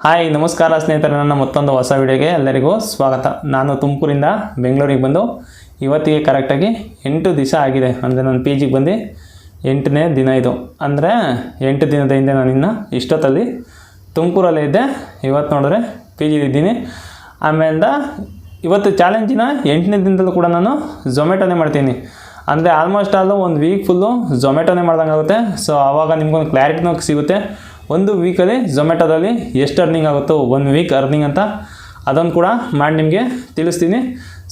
Hi ನಮಸ್ಕಾರ ಸ್ನೇಹಿತರೆ, ನನ್ನ ಮತ್ತೊಂದು ಹೊಸ ವಿಡಿಯೋಗೆ ಎಲ್ಲರಿಗೂ ಸ್ವಾಗತ. ನಾನು ತುಮಕೂರಿಂದ ಬೆಂಗಳೂರಿಗೆ ಬಂದು ಇವತ್ತಿಗೆ ಕರೆಕ್ಟಾಗಿ 8 ದಿವಸ ಆಗಿದೆ. ಅಂದರೆ ನಾನು ಪಿ ಜಿಗೆ ಬಂದು 8ನೇ ದಿನ ಇದು. ಅಂದರೆ 8 ದಿನದ ಹಿಂದೆ ನಾನು ಇನ್ನು ಇಷ್ಟೊತ್ತಲ್ಲಿ ತುಮಕೂರಲ್ಲೇ ಇದ್ದೆ. ಇವತ್ತು ನೋಡಿದ್ರೆ ಪಿ ಜಿಲಿದ್ದೀನಿ. ಆಮೇಲಿಂದ ಇವತ್ತು ಚಾಲೆಂಜಿನ 8ನೇ ದಿನದಲ್ಲೂ ಕೂಡ ನಾನು ಝೊಮ್ಯಾಟೋನೇ ಮಾಡ್ತೀನಿ. ಅಂದರೆ ಆಲ್ಮೋಸ್ಟ್ ಆಲ್ ಒಂದು ವೀಕ್ ಫುಲ್ಲು ಝೊಮ್ಯಾಟೋನೇ ಮಾಡ್ದಂಗೆ ಆಗುತ್ತೆ. ಸೊ ಆವಾಗ ನಿಮ್ಗೊಂದು ಕ್ಲಾರಿಟಿನೂ ಸಿಗುತ್ತೆ. ಒಂದು ವೀಕಲ್ಲಿ ಝೊಮ್ಯಾಟೋದಲ್ಲಿ ಎಷ್ಟು ಅರ್ನಿಂಗ್ ಆಗುತ್ತೋ, 1 ವೀಕ್ ಅರ್ನಿಂಗ್ ಅಂತ ಅದನ್ನು ಕೂಡ ಮಾಡಿ ನಿಮಗೆ ತಿಳಿಸ್ತೀನಿ.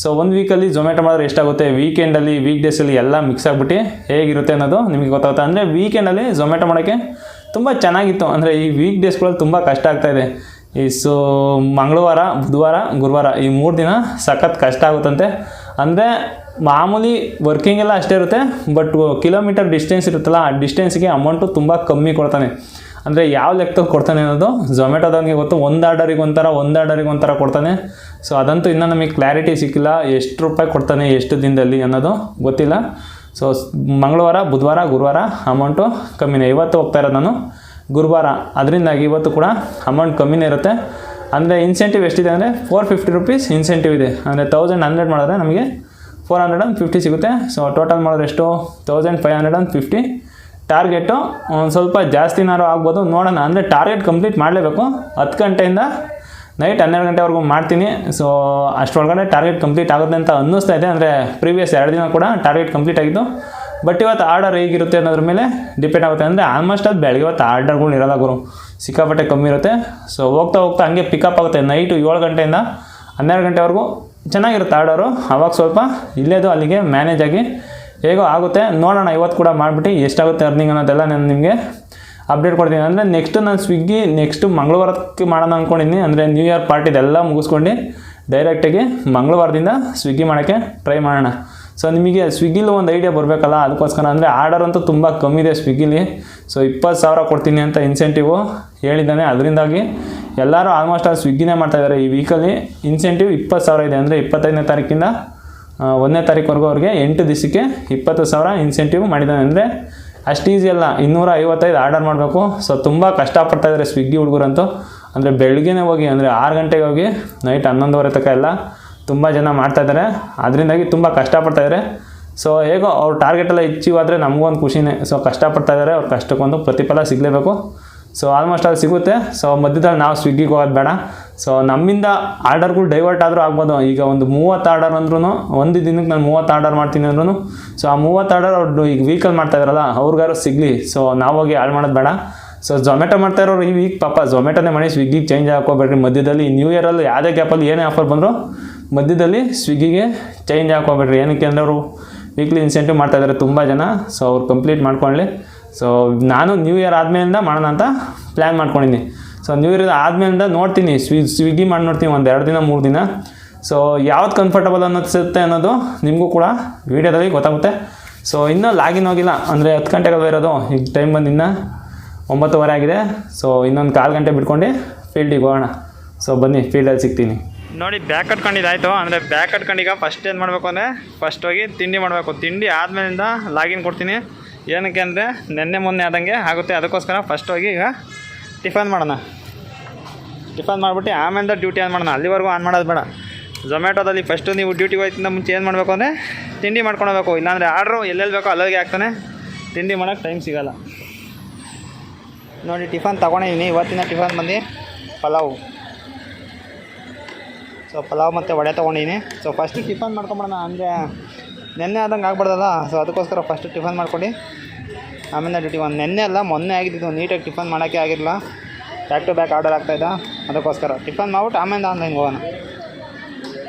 ಸೊ 1 ವೀಕಲ್ಲಿ ಝೊಮ್ಯಾಟೋ ಮಾಡಿದ್ರೆ ಎಷ್ಟಾಗುತ್ತೆ, ವೀಕೆಂಡಲ್ಲಿ ವೀಕ್ ಡೇಸಲ್ಲಿ ಎಲ್ಲ ಮಿಕ್ಸ್ ಆಗಿಬಿಟ್ಟು ಹೇಗಿರುತ್ತೆ ಅನ್ನೋದು ನಿಮಗೆ ಗೊತ್ತಾಗುತ್ತೆ. ಅಂದರೆ ವೀಕೆಂಡಲ್ಲಿ ಝೊಮ್ಯಾಟೋ ಮಾಡೋಕ್ಕೆ ತುಂಬ ಚೆನ್ನಾಗಿತ್ತು. ಅಂದರೆ ಈ ವೀಕ್ ಡೇಸ್ಗಳಲ್ಲಿ ತುಂಬ ಕಷ್ಟ ಆಗ್ತಾಯಿದೆ. ಮಂಗಳವಾರ, ಬುಧವಾರ, ಗುರುವಾರ ಈ 3 ದಿನ ಸಖತ್ ಕಷ್ಟ ಆಗುತ್ತಂತೆ. ಅಂದರೆ ಮಾಮೂಲಿ ವರ್ಕಿಂಗ್ ಎಲ್ಲ ಅಷ್ಟೇ ಇರುತ್ತೆ, ಬಟ್ ಕಿಲೋಮೀಟರ್ ಡಿಸ್ಟೆನ್ಸ್ ಇರುತ್ತಲ್ಲ, ಆ ಡಿಸ್ಟೆನ್ಸ್ಗೆ ಅಮೌಂಟು ತುಂಬ ಕಮ್ಮಿ ಕೊಡ್ತಾನೆ. ಅಂದರೆ ಯಾವ ಲೆಕ್ಕದಲ್ಲಿ ಕೊಡ್ತಾನೆ ಅನ್ನೋದು ಝೊಮ್ಯಾಟೋದವನಿಗೆ ಗೊತ್ತು. ಒಂದು ಆರ್ಡರಿಗೆ ಒಂಥರ ಕೊಡ್ತಾನೆ. ಸೊ ಅದಂತೂ ಇನ್ನೂ ನಮಗೆ ಕ್ಲಾರಿಟಿ ಸಿಕ್ಕಿಲ್ಲ, ಎಷ್ಟು ರೂಪಾಯಿ ಕೊಡ್ತಾನೆ ಎಷ್ಟು ದಿನದಲ್ಲಿ ಅನ್ನೋದು ಗೊತ್ತಿಲ್ಲ. ಸೊ ಮಂಗಳವಾರ, ಬುಧವಾರ, ಗುರುವಾರ ಅಮೌಂಟು ಕಮ್ಮಿನೇ. ಇವತ್ತು ಹೋಗ್ತಾ ಇರೋದು ನಾನು ಗುರುವಾರ, ಅದರಿಂದಾಗಿ ಇವತ್ತು ಕೂಡ ಅಮೌಂಟ್ ಕಮ್ಮಿನೇ ಇರುತ್ತೆ. ಅಂದರೆ ಇನ್ಸೆಂಟಿವ್ ಎಷ್ಟಿದೆ ಅಂದರೆ 450 ರೂಪೀಸ್ ಇನ್ಸೆಂಟಿವ್ ಇದೆ. ಅಂದರೆ 1100 ಮಾಡಿದ್ರೆ ನಮಗೆ 450 ಸಿಗುತ್ತೆ. ಸೊ ಟೋಟಲ್ ಮಾಡಿದ್ರೆ ಎಷ್ಟು, 1550. ಟಾರ್ಗೆಟು ಒಂದು ಸ್ವಲ್ಪ ಜಾಸ್ತಿನಾರು ಆಗ್ಬೋದು, ನೋಡೋಣ. ಅಂದರೆ ಟಾರ್ಗೆಟ್ ಕಂಪ್ಲೀಟ್ ಮಾಡಲೇಬೇಕು. 10 ಗಂಟೆಯಿಂದ ನೈಟ್ 12 ಗಂಟೆವರೆಗೂ ಮಾಡ್ತೀನಿ. ಸೊ ಅಷ್ಟರೊಳಗಡೆ ಟಾರ್ಗೆಟ್ ಕಂಪ್ಲೀಟ್ ಆಗುತ್ತೆ ಅಂತ ಅನ್ನಿಸ್ತಾ ಇದೆ. ಅಂದರೆ ಪ್ರೀವಿಯಸ್ 2 ದಿನ ಕೂಡ ಟಾರ್ಗೆಟ್ ಕಂಪ್ಲೀಟ್ ಆಗಿತ್ತು. ಬಟ್ ಇವತ್ತು ಆರ್ಡರ್ ಹೇಗಿರುತ್ತೆ ಅನ್ನೋದ್ರ ಮೇಲೆ ಡಿಪೆಂಡ್ ಆಗುತ್ತೆ. ಅಂದರೆ ಆಲ್ಮೋಸ್ಟ್ ಅದು ಬೆಳಗ್ಗೆ ಇವತ್ತು ಆರ್ಡರ್ಗಳು ಇರೋಲ್ಲ ಗುರು, ಸಿಕ್ಕಾಪಟ್ಟೆ ಕಮ್ಮಿ ಇರುತ್ತೆ. ಸೊ ಹೋಗ್ತಾ ಹಂಗೆ ಪಿಕಪ್ ಆಗುತ್ತೆ. ನೈಟು 7 ಗಂಟೆಯಿಂದ 12 ಗಂಟೆವರೆಗೂ ಚೆನ್ನಾಗಿರುತ್ತೆ ಆರ್ಡರು. ಆವಾಗ ಸ್ವಲ್ಪ ಇಲ್ಲೇದು ಅಲ್ಲಿಗೆ ಮ್ಯಾನೇಜ್ ಆಗಿ ಹೇಗೋ ಆಗುತ್ತೆ. ನೋಡೋಣ, ಇವತ್ತು ಕೂಡ ಮಾಡಿಬಿಟ್ಟು ಎಷ್ಟಾಗುತ್ತೆ ಅರ್ನಿಂಗ್ ಅನ್ನೋದೆಲ್ಲ ನಾನು ನಿಮಗೆ ಅಪ್ಡೇಟ್ ಕೊಡ್ತೀನಿ. ಅಂದರೆ ನಾನು ಸ್ವಿಗ್ಗಿ ಮಂಗಳವಾರಕ್ಕೆ ಮಾಡೋಣ ಅಂದ್ಕೊಂಡಿದ್ದೀನಿ. ಅಂದರೆ ನ್ಯೂ ಇಯರ್ ಪಾರ್ಟಿದೆಲ್ಲ ಮುಗಿಸ್ಕೊಂಡು ಡೈರೆಕ್ಟಾಗಿ ಮಂಗಳವಾರದಿಂದ ಸ್ವಿಗ್ಗಿ ಮಾಡೋಕ್ಕೆ ಟ್ರೈ ಮಾಡೋಣ. ಸೊ ನಿಮಗೆ ಸ್ವಿಗ್ಗಿಲಿ ಒಂದು ಐಡಿಯಾ ಬರಬೇಕಲ್ಲ, ಅದಕ್ಕೋಸ್ಕರ. ಅಂದರೆ ಆರ್ಡರ್ ಅಂತೂ ತುಂಬ ಕಮ್ಮಿ ಇದೆ ಸ್ವಿಗ್ಗಿಲಿ. ಸೊ 20,000 ಕೊಡ್ತೀನಿ ಅಂತ ಇನ್ಸೆಂಟಿವು ಹೇಳಿದ್ದಾನೆ. ಅದರಿಂದಾಗಿ ಎಲ್ಲರೂ ಆಲ್ಮೋಸ್ಟ್ ಆ ಸ್ವಿಗ್ಗಿನೇ ಮಾಡ್ತಾಯಿದ್ದಾರೆ. ಈ ವೀಕಲ್ಲಿ ಇನ್ಸೆಂಟಿವ್ 20,000 ಇದೆ. ಅಂದರೆ 25ನೇ ತಾರೀಕಿಂದ 1ನೇ ತಾರೀಕುವರೆಗೂ ಅವ್ರಿಗೆ 8 ದಿವಸಕ್ಕೆ 20,000 ಇನ್ಸೆಂಟಿವ್ ಮಾಡಿದ್ದಾನೆ. ಅಂದರೆ ಅಷ್ಟು ಈಸಿ ಅಲ್ಲ, 255 ಆರ್ಡರ್ ಮಾಡಬೇಕು. ಸೊ ತುಂಬ ಕಷ್ಟಪಡ್ತಾಯಿದ್ದಾರೆ ಸ್ವಿಗ್ಗಿ ಹುಡುಗರಂತೂ. ಅಂದರೆ ಬೆಳಗ್ಗೆನೇ ಹೋಗಿ, ಅಂದರೆ 6 ಗಂಟೆಗೆ ಹೋಗಿ ನೈಟ್ 11:30 ತನಕ ಎಲ್ಲ ತುಂಬ ಜನ ಮಾಡ್ತಾಯಿದ್ದಾರೆ. ಅದರಿಂದಾಗಿ ತುಂಬ ಕಷ್ಟಪಡ್ತಾಯಿದ್ದಾರೆ. ಸೊ ಹೇಗೋ ಅವ್ರ ಟಾರ್ಗೆಟೆಲ್ಲ ಅಚೀವ್ ಆದರೆ ನಮಗೂ ಒಂದು ಖುಷಿನೇ. ಸೊ ಕಷ್ಟಪಡ್ತಾಯಿದ್ದಾರೆ, ಅವ್ರ ಕಷ್ಟಕ್ಕೊಂದು ಪ್ರತಿಫಲ ಸಿಗಲೇಬೇಕು. ಸೊ ಆಲ್ಮೋಸ್ಟ್ ಅಲ್ಲಿ ಸಿಗುತ್ತೆ. ಸೊ ಮಧ್ಯದಲ್ಲಿ ನಾವು ಸ್ವಿಗ್ಗಿಗೆ ಹೋಗೋದು ಬೇಡ. ಸೊ ನಮ್ಮಿಂದ ಆರ್ಡರ್ಗಳು ಡೈವರ್ಟ್ ಆದರೂ ಆಗ್ಬೋದು. ಈಗ ಒಂದು 30 ಆರ್ಡರ್ ಅಂದ್ರೂ, ಒಂದು ದಿನಕ್ಕೆ ನಾನು 30 ಆರ್ಡರ್ ಮಾಡ್ತೀನಿ ಅಂದ್ರೂ, ಸೊ ಆ 30 ಆರ್ಡರ್ ಅವ್ರು ಈಗ ವೀಕಲ್ಲಿ ಮಾಡ್ತಾಯಿದ್ದಾರಲ್ಲ, ಅವ್ರಿಗಾರು ಸಿಗಲಿ. ಸೊ ನಾವು ಹೋಗಿ ಹಾಳು ಮಾಡೋದು ಬೇಡ. ಸೊ ಝೊಮ್ಯಾಟೋ ಮಾಡ್ತಾಯಿರೋರು ಈ ವೀಕ್ ಪಾಪ ಝೊಮ್ಯಾಟೋನೇ ಮಾಡಿ ಸ್ವಿಗ್ಗಿಗೆ ಚೇಂಜ್ ಹಾಕೋಬೇಡ್ರಿ. ಮಧ್ಯದಲ್ಲಿ ನ್ಯೂ ಇಯರಲ್ಲಿ ಯಾವುದೇ ಗ್ಯಾಪಲ್ಲಿ ಏನೇ ಆಫರ್ ಬಂದರೂ ಮಧ್ಯದಲ್ಲಿ ಸ್ವಿಗ್ಗಿಗೆ ಚೇಂಜ್ ಹಾಕೋಬೇಡ್ರಿ. ಏನಕ್ಕೆ ಅಂದರೆ ಅವರು ವೀಕ್ಲಿ ಇನ್ಸೆಂಟಿವ್ ಮಾಡ್ತಾಯಿದ್ದಾರೆ ತುಂಬ ಜನ. ಸೊ ಅವ್ರು ಕಂಪ್ಲೀಟ್ ಮಾಡ್ಕೊಳ್ಳಿ. ಸೊ ನಾನು ನ್ಯೂ ಇಯರ್ ಆದಮೇಲಿಂದ ಮಾಡೋಣ ಅಂತ ಪ್ಲ್ಯಾನ್ ಮಾಡ್ಕೊಂಡಿದ್ದೀನಿ. ಸೊ ನ್ಯೂ ಇಯರ್ ಆದಮೇಲಿಂದ ನೋಡ್ತೀನಿ, ಸ್ವಿಗ್ಗಿ ಮಾಡಿ ನೋಡ್ತೀನಿ 1-2 ದಿನ 3 ದಿನ. ಸೊ ಯಾವ್ದು ಕಂಫರ್ಟಬಲ್ ಅನ್ನಿಸುತ್ತೆ ಅನ್ನೋದು ನಿಮಗೂ ಕೂಡ ವೀಡಿಯೋದಲ್ಲಿ ಗೊತ್ತಾಗುತ್ತೆ. ಸೊ ಇನ್ನೂ ಲಾಗಿನ್ ಹೋಗಿಲ್ಲ. ಅಂದರೆ 10 ಗಂಟೆಗೆ ಇರೋದು, ಈಗ ಟೈಮ್ ಬಂದು ಇನ್ನೂ 9:30 ಆಗಿದೆ. ಸೊ ಇನ್ನೊಂದು 1/4 ಗಂಟೆ ಬಿಟ್ಕೊಂಡು ಫೀಲ್ಡಿಗೆ ಹೋಗೋಣ. ಸೊ ಬನ್ನಿ, ಫೀಲ್ಡಲ್ಲಿ ಸಿಗ್ತೀನಿ. ನೋಡಿ, ಬ್ಯಾಗ್ ಕಟ್ಕೊಂಡಿದ್ದಾಯಿತು. ಅಂದರೆ ಬ್ಯಾಗ್ ಕಟ್ಕೊಂಡೀಗ ಫಸ್ಟ್ ಏನು ಮಾಡಬೇಕು ಅಂದರೆ, ಫಸ್ಟ್ ಹೋಗಿ ತಿಂಡಿ ಮಾಡಬೇಕು. ತಿಂಡಿ ಆದಮೇಲಿಂದ ಲಾಗಿನ್ ಕೊಡ್ತೀನಿ. ಏನಕ್ಕೆ ಅಂದರೆ ಮೊನ್ನೆ ಆದಂಗೆ ಆಗುತ್ತೆ. ಅದಕ್ಕೋಸ್ಕರ ಫಸ್ಟ್ ಹೋಗಿ ಈಗ ಟಿಫನ್ ಮಾಡೋಣ. ಟಿಫನ್ ಮಾಡಿಬಿಟ್ಟು ಆಮೇಲೆ ಡ್ಯೂಟಿ ಆನ್ ಮಾಡೋಣ. ಅಲ್ಲಿವರೆಗೂ ಆನ್ ಮಾಡೋದು ಬೇಡ. ಝೊಮ್ಯಾಟೋದಲ್ಲಿ ಫಸ್ಟು ನೀವು ಡ್ಯೂಟಿಗೆ ಹೋಗ್ತಿಂದ ಮುಂಚೆ ಏನು ಮಾಡಬೇಕು ಅಂದರೆ ತಿಂಡಿ ಮಾಡ್ಕೊಳ್ಬೇಕು. ಇಲ್ಲಾಂದರೆ ಆರ್ಡ್ರು ಎಲ್ಲೆಲ್ಲಿ ಬೇಕೋ ಅಲ್ಲಿಗೆ ಆಗ್ತಾನೆ, ತಿಂಡಿ ಮಾಡೋಕ್ಕೆ ಟೈಮ್ ಸಿಗೋಲ್ಲ. ನೋಡಿ, ಟಿಫನ್ ತೊಗೊಂಡಿದ್ದೀನಿ. ಇವತ್ತಿನ ಟಿಫನ್ ಬಂದು ಪಲಾವು. ಸೊ ಪಲಾವ್ ಮತ್ತು ವಡೆ ತೊಗೊಂಡಿದ್ದೀನಿ. ಸೊ ಫಸ್ಟು ಟಿಫನ್ ಮಾಡ್ಕೊಂಬಿಡೋಣ. ಅಂದರೆ ನೆನ್ನೆ ಆದಂಗೆ ಆಗ್ಬಾರ್ದಲ್ಲ. ಸೊ ಅದಕ್ಕೋಸ್ಕರ ಫಸ್ಟು ಟಿಫನ್ ಮಾಡ್ಕೊಂಡು ಆಮೇಲೆ ಡ್ಯೂಟಿ. ನೆನ್ನೆ ಅಲ್ಲ, ಮೊನ್ನೆ ಆಗಿದ್ದು. ನೀಟಾಗಿ ಟಿಫನ್ ಮಾಡೋಕ್ಕೆ ಆಗಿರಲಿಲ್ಲ, ಬ್ಯಾಕ್ ಟು ಬ್ಯಾಕ್ ಆರ್ಡರ್ ಆಗ್ತಾಯಿದ್ದ. ಅದಕ್ಕೋಸ್ಕರ ಟಿಫನ್ ಮಾಡ್ಬಿಟ್ಟು ಆಮೇಲೆ ಆನ್ಲೈನ್ಗೆ ಹೋಗೋಣ.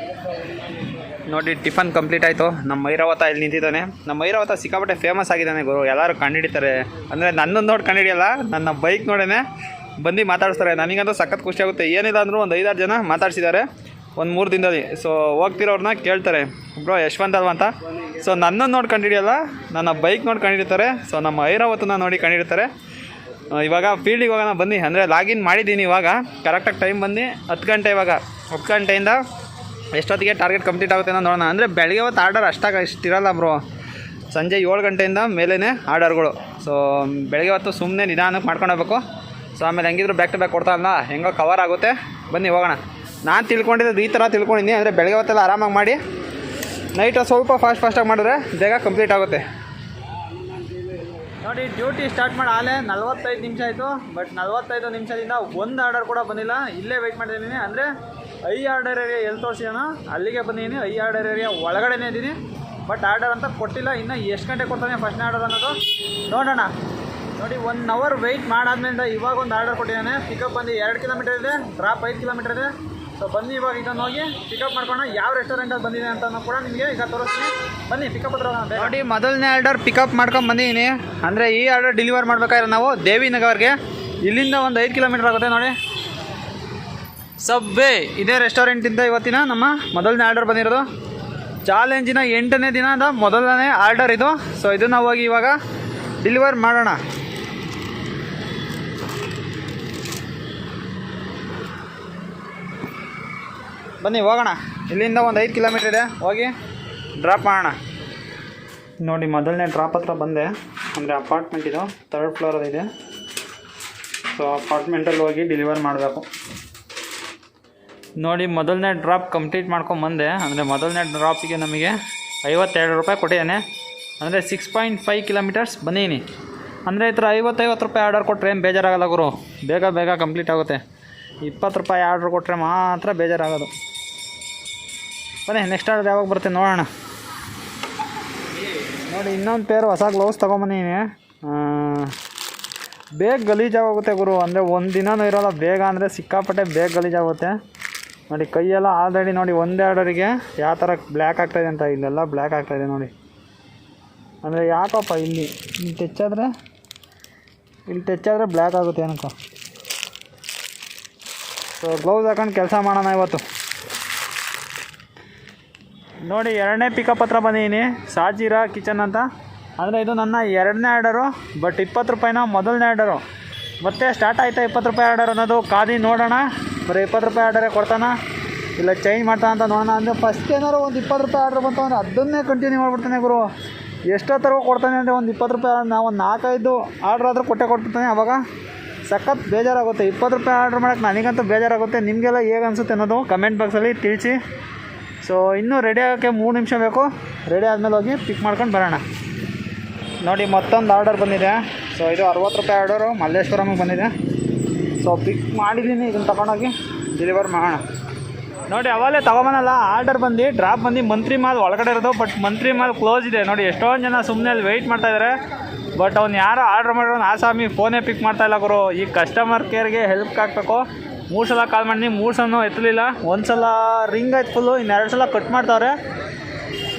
ನೋಡಿ, ಟಿಫನ್ ಕಂಪ್ಲೀಟ್ ಆಯಿತು. ನಮ್ಮ ಐರಾವತ ಇಲ್ಲಿ ನಿಂತಿದ್ದಾನೆ. ನಮ್ಮ ಐರಾವತ ಸಿಕ್ಕಾಪಟ್ಟೆ ಫೇಮಸ್ ಆಗಿದ್ದಾನೆ ಗುರು. ಎಲ್ಲರೂ ಕಂಡುಹಿಡಿತಾರೆ. ಅಂದರೆ ನನ್ನನ್ನು ನೋಡಿ ಕಂಡುಹಿಡಿಯಲ್ಲ, ನನ್ನ ಬೈಕ್ ನೋಡೇ ಬಂದು ಮಾತಾಡಿಸ್ತಾರೆ. ನನಗಂತೂ ಸಖತ್ ಖುಷಿ ಆಗುತ್ತೆ. ಏನಿಲ್ಲ ಅಂದರೂ ಒಂದು 5-6 ಜನ ಮಾತಾಡಿಸಿದ್ದಾರೆ ಒಂದು 3 ದಿನದಲ್ಲಿ. ಸೊ ಹೋಗ್ತಿರೋರನ್ನ ಕೇಳ್ತಾರೆ, ಬ್ರೋ ಯಶವಂತ್ ಅಲ್ವಾ ಅಂತ. ಸೊ ನನ್ನನ್ನು ನೋಡಿ ಕಂಡುಹಿಡಿಯಲ್ಲ, ನನ್ನ ಬೈಕ್ ನೋಡಿ ಕಂಡುಹಿಡಿತಾರೆ. ಸೊ ನಮ್ಮ ಐರಾವತನ ನೋಡಿ ಕಂಡುಹಿಡಿತಾರೆ. ಇವಾಗ ಫೀಲ್ಡಿಗೆ ಹೋಗೋಣ ಬನ್ನಿ. ಅಂದರೆ ಲಾಗಿನ್ ಮಾಡಿದ್ದೀನಿ ಇವಾಗ. ಕರೆಕ್ಟಾಗಿ ಟೈಮ್ ಬಂದು 10 ಗಂಟೆ. ಇವಾಗ 10 ಗಂಟೆಯಿಂದ ಎಷ್ಟೊತ್ತಿಗೆ ಟಾರ್ಗೆಟ್ ಕಂಪ್ಲೀಟ್ ಆಗುತ್ತೆ ಅನ್ನೋ ನೋಡೋಣ. ಅಂದರೆ ಬೆಳಗ್ಗೆ ಹೊತ್ತು ಆರ್ಡರ್ ಇಷ್ಟಿರಲ್ಲ ಬ್ರೋ. ಸಂಜೆ 7 ಗಂಟೆಯಿಂದ ಮೇಲೇ ಆರ್ಡರ್ಗಳು. ಸೊ ಬೆಳಗ್ಗೆ ಹೊತ್ತು ಸುಮ್ಮನೆ ನಿಧಾನಕ್ಕೆ ಮಾಡ್ಕೊಂಡು ಹೋಗ್ಬೇಕು. ಸೊ ಆಮೇಲೆ ಹೆಂಗಿದ್ರು ಬ್ಯಾಕ್ ಟು ಬ್ಯಾಕ್ ಕೊಡ್ತಾ ಅಲ್ಲ, ಹೆಂಗೋ ಕವರ್ ಆಗುತ್ತೆ. ಬನ್ನಿ ಹೋಗೋಣ. ನಾನು ತಿಳ್ಕೊಂಡಿದ್ದು ಈ ಥರ ತಿಳ್ಕೊಂಡಿದ್ದೀನಿ. ಅಂದರೆ ಬೆಳಗ್ಗೆ ಹೊತ್ತೆಲ್ಲ ಆರಾಮಾಗಿ ಮಾಡಿ ನೈಟ್ ಸ್ವಲ್ಪ ಫಾಸ್ಟಾಗಿ ಮಾಡಿದ್ರೆ ಬೇಗ ಕಂಪ್ಲೀಟ್ ಆಗುತ್ತೆ. ನೋಡಿ ಡ್ಯೂಟಿ ಸ್ಟಾರ್ಟ್ ಮಾಡಿ ಆಲೇ 45 ನಿಮಿಷ ಆಯಿತು. ಬಟ್ 45 ನಿಮಿಷದಿಂದ ಒಂದು ಆರ್ಡರ್ ಕೂಡ ಬಂದಿಲ್ಲ. ಇಲ್ಲೇ ವೆಯ್ಟ್ ಮಾಡಿದ್ದೀನಿ. ಅಂದರೆ ಐ ಆರ್ಡರ್ ಏರಿಯಾ ಎಲ್ಲಿ ತೋರಿಸಿದಾನೋ ಅಲ್ಲಿಗೆ ಬಂದಿದ್ದೀನಿ. ಐ ಆರ್ಡರ್ ಏರಿಯಾ ಒಳಗಡೆನೇ ಇದ್ದೀನಿ. ಬಟ್ ಆರ್ಡರ್ ಅಂತ ಕೊಟ್ಟಿಲ್ಲ. ಇನ್ನು ಎಷ್ಟು ಗಂಟೆ ಕೊಡ್ತಾನೆ ಫಸ್ಟ್ನೇ ಆರ್ಡರ್ ಅನ್ನೋದು ನೋಡೋಣ. ನೋಡಿ 1 ಅವರ್ ವೆಯ್ಟ್ ಮಾಡಾದ್ಮೇಲೆ ಇವಾಗ ಒಂದು ಆರ್ಡರ್ ಕೊಟ್ಟಿದ್ದಾನೆ. ಪಿಕಪ್ ಬಂದು 2 ಕಿಲೋಮೀಟರ್ ಇದೆ, ಡ್ರಾಪ್ 5 ಕಿಲೋಮೀಟರ್ ಇದೆ. ಸೊ ಬನ್ನಿ ಇವಾಗ ಇದನ್ನು ಹೋಗಿ ಪಿಕಪ್ ಮಾಡ್ಕೊಂಡು ಯಾವ ರೆಸ್ಟೋರೆಂಟಲ್ಲಿ ಬಂದಿದೆ ಅಂತ ಕೂಡ ನಿಮಗೆ ಈಗ ತೋರಿಸ್ತೀನಿ. ಬನ್ನಿ ಪಿಕಪ್ ಹತ್ರ ಹೋಗೋಣ. ನೋಡಿ ಮೊದಲನೇ ಆರ್ಡರ್ ಪಿಕಪ್ ಮಾಡ್ಕೊಂಡು ಬಂದಿದ್ದೀನಿ. ಅಂದರೆ ಈ ಆರ್ಡರ್ ಡೆಲಿವರ್ ಮಾಡ್ಬೇಕಾದ್ರೆ ನಾವು ದೇವಿನಗರ್ಗೆ ಇಲ್ಲಿಂದ ಒಂದು 5 ಕಿಲೋಮೀಟರ್ ಆಗುತ್ತೆ. ನೋಡಿ ಸಬ್ವೇ ಇದೇ ರೆಸ್ಟೋರೆಂಟಿಂದ ಇವತ್ತಿನ ನಮ್ಮ ಮೊದಲನೇ ಆರ್ಡರ್ ಬಂದಿರೋದು. ಚಾಲೆಂಜಿನ 8ನೇ ದಿನದ ಮೊದಲನೇ ಆರ್ಡರ್ ಇದು. ಸೊ ಇದನ್ನು ಹೋಗಿ ಇವಾಗ ಡೆಲಿವರ್ ಮಾಡೋಣ. ಬನ್ನಿ ಹೋಗೋಣ. ಇಲ್ಲಿಂದ ಒಂದು 5 ಕಿಲೋಮೀಟರ್ ಇದೆ, ಹೋಗಿ ಡ್ರಾಪ್ ಮಾಡೋಣ. ನೋಡಿ ಮೊದಲನೇ ಡ್ರಾಪ್ ಹತ್ರ ಬಂದೆ. ಅಂದರೆ ಅಪಾರ್ಟ್ಮೆಂಟ್ ಇದು 3rd ಫ್ಲೋರಲ್ಲಿ ಇದೆ. ಸೊ ಅಪಾರ್ಟ್ಮೆಂಟಲ್ಲಿ ಹೋಗಿ ಡೆಲಿವರ್ ಮಾಡಬೇಕು. ನೋಡಿ ಮೊದಲನೇ ಡ್ರಾಪ್ ಕಂಪ್ಲೀಟ್ ಮಾಡ್ಕೊಂಬಂದೆ. ಅಂದರೆ ಮೊದಲನೇ ಡ್ರಾಪಿಗೆ ನಮಗೆ 52 ರೂಪಾಯಿ ಕೊಟ್ಟಿದ್ದಾನೆ. ಅಂದರೆ 6.5 ಕಿಲೋಮೀಟರ್ಸ್ ಬಂದೀನಿ. ಅಂದರೆ ಈ ಥರ 50 ರೂಪಾಯಿ ಆರ್ಡರ್ ಕೊಟ್ಟರೆ ಏನು ಬೇಜಾರಾಗಲ್ಲ ಗುರು, ಬೇಗ ಕಂಪ್ಲೀಟ್ ಆಗುತ್ತೆ. 20 ರೂಪಾಯಿ ಆರ್ಡ್ರ್ ಕೊಟ್ಟರೆ ಮಾತ್ರ ಬೇಜಾರಾಗೋದು. ಬನ್ನಿ ನೆಕ್ಸ್ಟ್ ಆರ್ಡರ್ ಯಾವಾಗ ಬರುತ್ತೆ ನೋಡೋಣ. ನೋಡಿ ಇನ್ನೊಂದು ಪೇರು ಹೊಸ ಗ್ಲೌಸ್ ತೊಗೊಂಬಂದಿದ್ದೀನಿ. ಬೇಗ ಗಲೀಜಾಗೋಗುತ್ತೆ ಗುರು. ಅಂದರೆ ಒಂದು ದಿನವೂ ಇರೋಲ್ಲ, ಬೇಗ ಅಂದರೆ ಸಿಕ್ಕಾಪಟ್ಟೆ ಬೇಗ ಗಲೀಜಾಗುತ್ತೆ. ನೋಡಿ ಕೈಯೆಲ್ಲ ಆಲ್ರೆಡಿ ನೋಡಿ ಒಂದೇ ಆರ್ಡರಿಗೆ ಯಾವ ಥರ ಬ್ಲ್ಯಾಕ್ ಆಗ್ತಾಯಿದೆ ಅಂತ. ಇಲ್ಲೆಲ್ಲ ಬ್ಲ್ಯಾಕ್ ಆಗ್ತಾಯಿದೆ ನೋಡಿ. ಅಂದರೆ ಯಾಕಪ್ಪ ಇಲ್ಲಿ ಟಚ್ ಆದರೆ ಬ್ಲ್ಯಾಕ್ ಆಗುತ್ತೆ ಏನಕ್ಕ. ಸೊ ಗ್ಲೌಸ್ ಹಾಕೊಂಡು ಕೆಲಸ ಮಾಡೋಣ ಇವತ್ತು. ನೋಡಿ 2ನೇ ಪಿಕಪ್ ಹತ್ರ ಬಂದಿದ್ದೀನಿ. ಸಾಜಿರಾ ಕಿಚನ್ ಅಂತ. ಅಂದರೆ ಇದು ನನ್ನ 2ನೇ ಆರ್ಡರು. ಬಟ್ 20 ರೂಪಾಯಿನ ಮೊದಲನೇ ಆರ್ಡರು. ಮತ್ತೆ ಸ್ಟಾರ್ಟ್ ಆಯ್ತಾ 20 ರೂಪಾಯಿ ಆರ್ಡರ್ ಅನ್ನೋದು ಕಾದಿ ನೋಡೋಣ. ಬರೀ 20 ರೂಪಾಯಿ ಆರ್ಡರೇ ಕೊಡ್ತಾನ ಇಲ್ಲ ಚೇಂಜ್ ಮಾಡ್ತಾನೆ ಅಂತ ನೋಡೋಣ. ಅಂದರೆ ಫಸ್ಟ್ ಏನಾದ್ರು ಒಂದು 20 ರೂಪಾಯಿ ಆರ್ಡ್ರ್ ಬಂತು ಅಂದರೆ ಅದನ್ನೇ ಕಂಟಿನ್ಯೂ ಮಾಡ್ಬಿಡ್ತಾನೆ ಗುರು. ಎಷ್ಟೊತ್ತರೆಗೂ ಕೊಡ್ತಾನೆ ಅಂದರೆ ಒಂದು 20 ರೂಪಾಯಿ ನಾವು ಒಂದು 4-5 ಆರ್ಡ್ರ್ ಆದರೂ ಕೊಟ್ಬಿಡ್ತಾನೆ. ಆವಾಗ ಸಖತ್ ಬೇಜಾರಾಗುತ್ತೆ. 20 ರೂಪಾಯಿ ಆರ್ಡ್ರ್ ಮಾಡೋಕ್ಕೆ ನನಗಂತೂ ಬೇಜಾರಾಗುತ್ತೆ. ನಿಮಗೆಲ್ಲ ಹೇಗೆ ಅನಿಸುತ್ತೆ ಅನ್ನೋದು ಕಮೆಂಟ್ ಬಾಕ್ಸಲ್ಲಿ ತಿಳಿಸಿ. ಸೊ ಇನ್ನೂ ರೆಡಿ ಆಗೋಕ್ಕೆ 3 ನಿಮಿಷ ಬೇಕು. ರೆಡಿ ಆದಮೇಲೆ ಹೋಗಿ ಪಿಕ್ ಮಾಡ್ಕೊಂಡು ಬರೋಣ. ನೋಡಿ ಮತ್ತೊಂದು ಆರ್ಡರ್ ಬಂದಿದೆ. ಸೊ ಇದು 60 ರೂಪಾಯಿ ಆರ್ಡರು ಮಲ್ಲೇಶ್ವರಮಿಗೆ ಬಂದಿದೆ. ಸೊ ಪಿಕ್ ಮಾಡಿದ್ದೀನಿ. ಇದನ್ನು ತೊಗೊಂಡೋಗಿ ಡೆಲಿವರ್ ಮಾಡೋಣ. ನೋಡಿ ಅವಾಗಲೇ ತೊಗೊಬನಲ್ಲ ಆರ್ಡರ್ ಬಂದು ಡ್ರಾಪ್ ಬಂದು ಮಂತ್ರಿ ಮಾಲ್ ಒಳಗಡೆ ಇರೋದು. ಬಟ್ ಮಂತ್ರಿ ಮಾಲ್ ಕ್ಲೋಸ್ ಇದೆ. ನೋಡಿ ಎಷ್ಟೊಂದು ಜನ ಸುಮ್ಮನೆ ಅಲ್ಲಿ ವೆಯ್ಟ್ ಮಾಡ್ತಾಯಿದ್ದಾರೆ. ಬಟ್ ಅವ್ನು ಯಾರೋ ಆರ್ಡ್ರ್ ಮಾಡಿರೋನು ಆಸಾಮಿ ಫೋನೇ ಪಿಕ್ ಮಾಡ್ತಾಯಿಲ್ಲ ಗುರು. ಈ ಕಸ್ಟಮರ್ ಕೇರ್ಗೆ ಹೆಲ್ಪ್ ಆಗಬೇಕು. 3 ಸಲ ಕಾಲ್ ಮಾಡಿ 3 ಸಲ ಎತ್ತಲಿಲ್ಲ. 1 ಸಲ ರಿಂಗ್ ಆಯ್ತು ಫುಲ್ಲು, ಇನ್ನು 2 ಸಲ ಕಟ್ ಮಾಡ್ತಾವ್ರೆ.